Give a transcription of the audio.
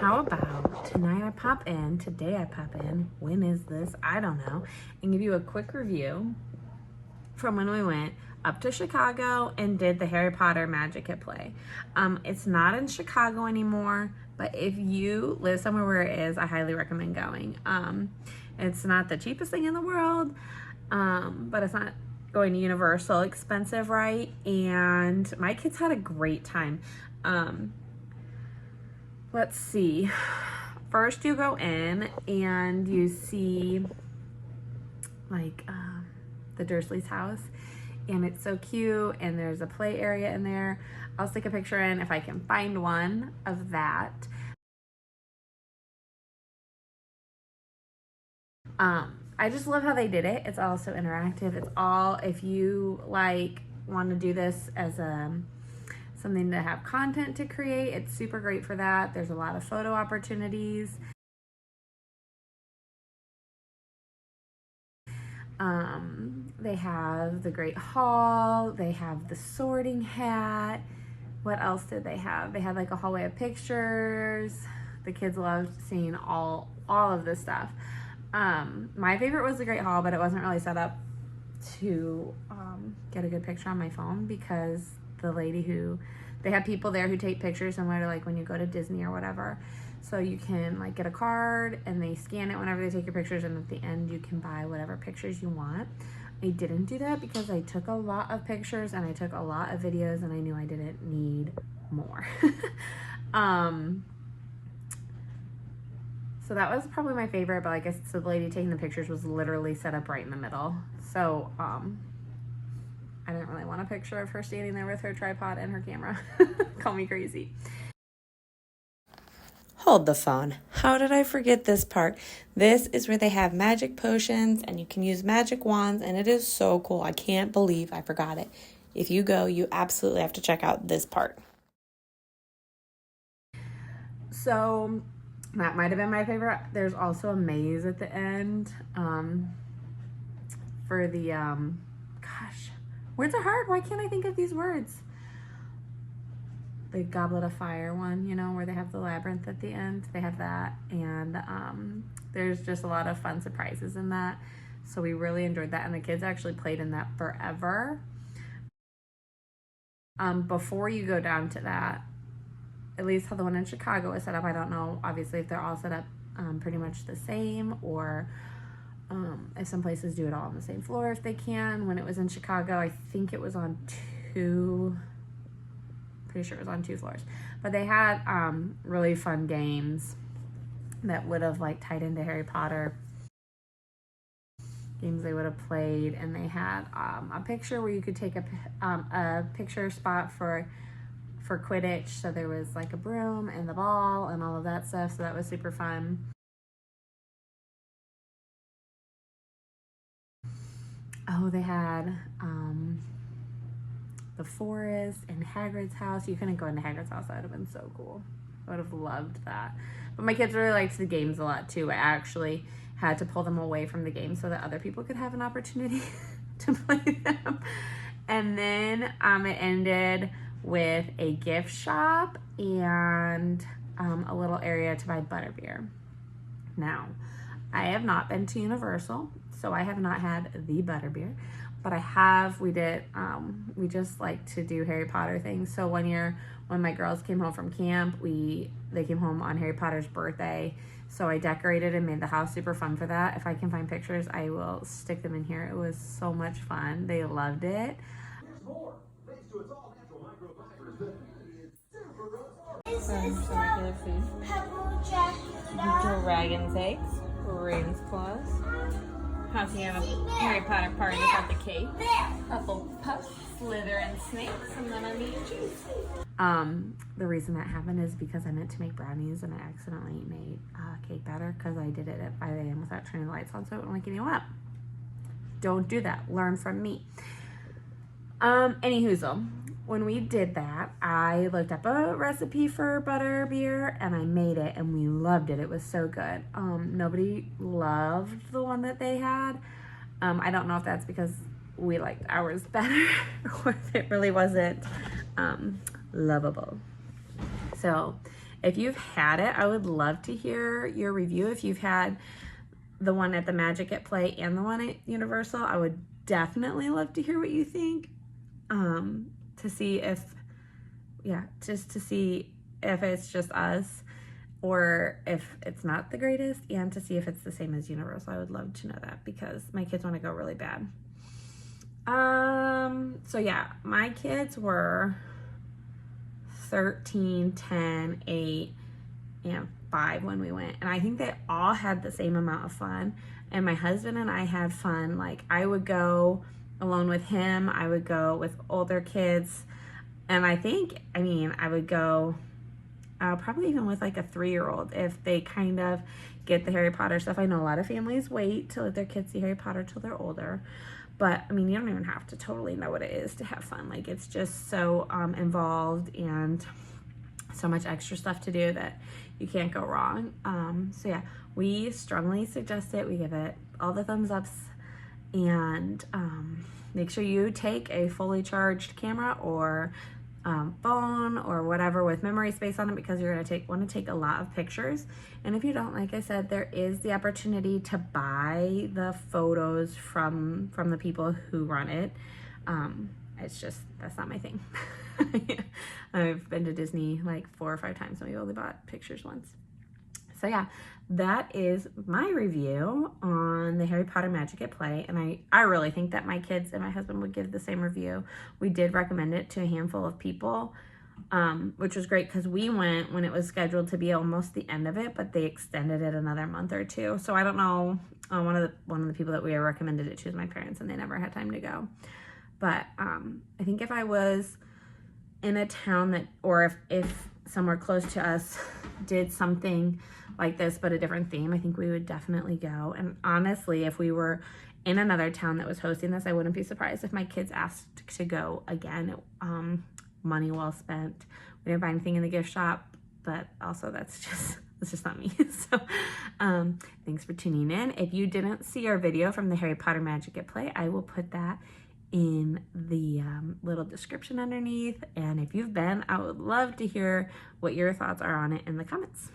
how about tonight I pop in, today I pop in, when is this? I don't know, and give you a quick review from when we went up to Chicago and did the Harry Potter Magic at Play. It's not in Chicago anymore, but if you live somewhere where it is, I highly recommend going. It's not the cheapest thing in the world, but it's not going to Universal expensive, right? And my kids had a great time. Let's see. First you go in and you see like the Dursley's house, and it's so cute, and there's a play area in there. I'll stick a picture in if I can find one of that. I just love how they did it. It's all so interactive. It's all, if you like want to do this as something to have content to create, it's super great for that. There's a lot of photo opportunities. They have the Great Hall, they have the Sorting Hat. What else did they have? They had like a hallway of pictures. The kids loved seeing all of this stuff. My favorite was the Great Hall, but it wasn't really set up to get a good picture on my phone because the lady they have people there who take pictures similar to like when you go to Disney or whatever. So you can like get a card and they scan it whenever they take your pictures, and at the end you can buy whatever pictures you want. I didn't do that because I took a lot of pictures and I took a lot of videos and I knew I didn't need more. So that was probably my favorite, but like I said, the lady taking the pictures was literally set up right in the middle. So I didn't really want a picture of her standing there with her tripod and her camera. Call me crazy. Hold the phone. How did I forget this part? This is where they have magic potions and you can use magic wands, and it is so cool. I can't believe I forgot it. If you go, you absolutely have to check out this part. So that might have been my favorite. There's also a maze at the end for the, gosh, words are hard. Why can't I think of these words? The Goblet of Fire one, you know, where they have the labyrinth at the end. They have that, and there's just a lot of fun surprises in that. So we really enjoyed that, and the kids actually played in that forever. Before you go down to that, at least how the one in Chicago is set up, I don't know, obviously, if they're all set up pretty much the same, or if some places do it all on the same floor if they can. When it was in Chicago, I think it was on pretty sure it was on 2 floors, but they had really fun games that would have like tied into Harry Potter, games they would have played. And they had a picture where you could take a picture spot for Quidditch, so there was like a broom and the ball and all of that stuff, so that was super fun. Oh, they had the forest and Hagrid's house. You couldn't go into Hagrid's house. That would have been so cool. I would have loved that. But my kids really liked the games a lot too. I actually had to pull them away from the game so that other people could have an opportunity to play them. And then it ended with a gift shop and a little area to buy butterbeer. Now, I have not been to Universal, so I have not had the butterbeer, but we just like to do Harry Potter things. So one year when my girls came home from camp, they came home on Harry Potter's birthday, so I decorated and made the house super fun for that. If I can find pictures, I will stick them in here. It was so much fun. They loved it. Some regular food. Dragon's eggs, Raven's claws. How can you have a Harry Potter party without the cake? Hufflepuff, Slytherin snakes, and then a meat juice. The reason that happened is because I meant to make brownies and I accidentally made cake batter because I did it at 5 a.m. without turning the lights on, so it wouldn't wake anyone up. Don't do that. Learn from me. Anyhoozle, when we did that, I looked up a recipe for butterbeer and I made it, and we loved it. It was so good. Nobody loved the one that they had. I don't know if that's because we liked ours better or if it really wasn't lovable. So if you've had it, I would love to hear your review. If you've had the one at the Magic at Play and the one at Universal, I would definitely love to hear what you think. To see if, just to see if it's just us or if it's not the greatest, and to see if it's the same as Universal. I would love to know that because my kids want to go really bad. So yeah, my kids were 13, 10, 8, and 5 when we went, and I think they all had the same amount of fun, and my husband and I had fun. Like, I would go alone with him, I would go with older kids, and I would go probably even with like a 3-year-old if they kind of get the Harry Potter stuff. I know a lot of families wait to let their kids see Harry Potter till they're older, but I mean, you don't even have to totally know what it is to have fun. Like, it's just so involved and so much extra stuff to do that you can't go wrong. So yeah, we strongly suggest it. We give it all the thumbs ups, and make sure you take a fully charged camera or phone or whatever with memory space on it, because you're going to want to take a lot of pictures. And if you don't, like I said, there is the opportunity to buy the photos from the people who run it. It's just, that's not my thing. I've been to Disney like 4 or 5 times and we only bought pictures once. So yeah, that is my review on the Harry Potter Magic at Play, and I really think that my kids and my husband would give the same review. We did recommend it to a handful of people, which was great because we went when it was scheduled to be almost the end of it, but they extended it another month or 2. So I don't know, one of the people that we recommended it to is my parents, and they never had time to go. But I think if I was in a town that, or if somewhere close to us did something like this but a different theme, I think we would definitely go. And honestly, if we were in another town that was hosting this, I wouldn't be surprised if my kids asked to go again. Money well spent. We didn't buy anything in the gift shop, but also that's just not me. So thanks for tuning in. If you didn't see our video from the Harry Potter Magic at Play, I will put that in the little description underneath. And if you've been, I would love to hear what your thoughts are on it in the comments.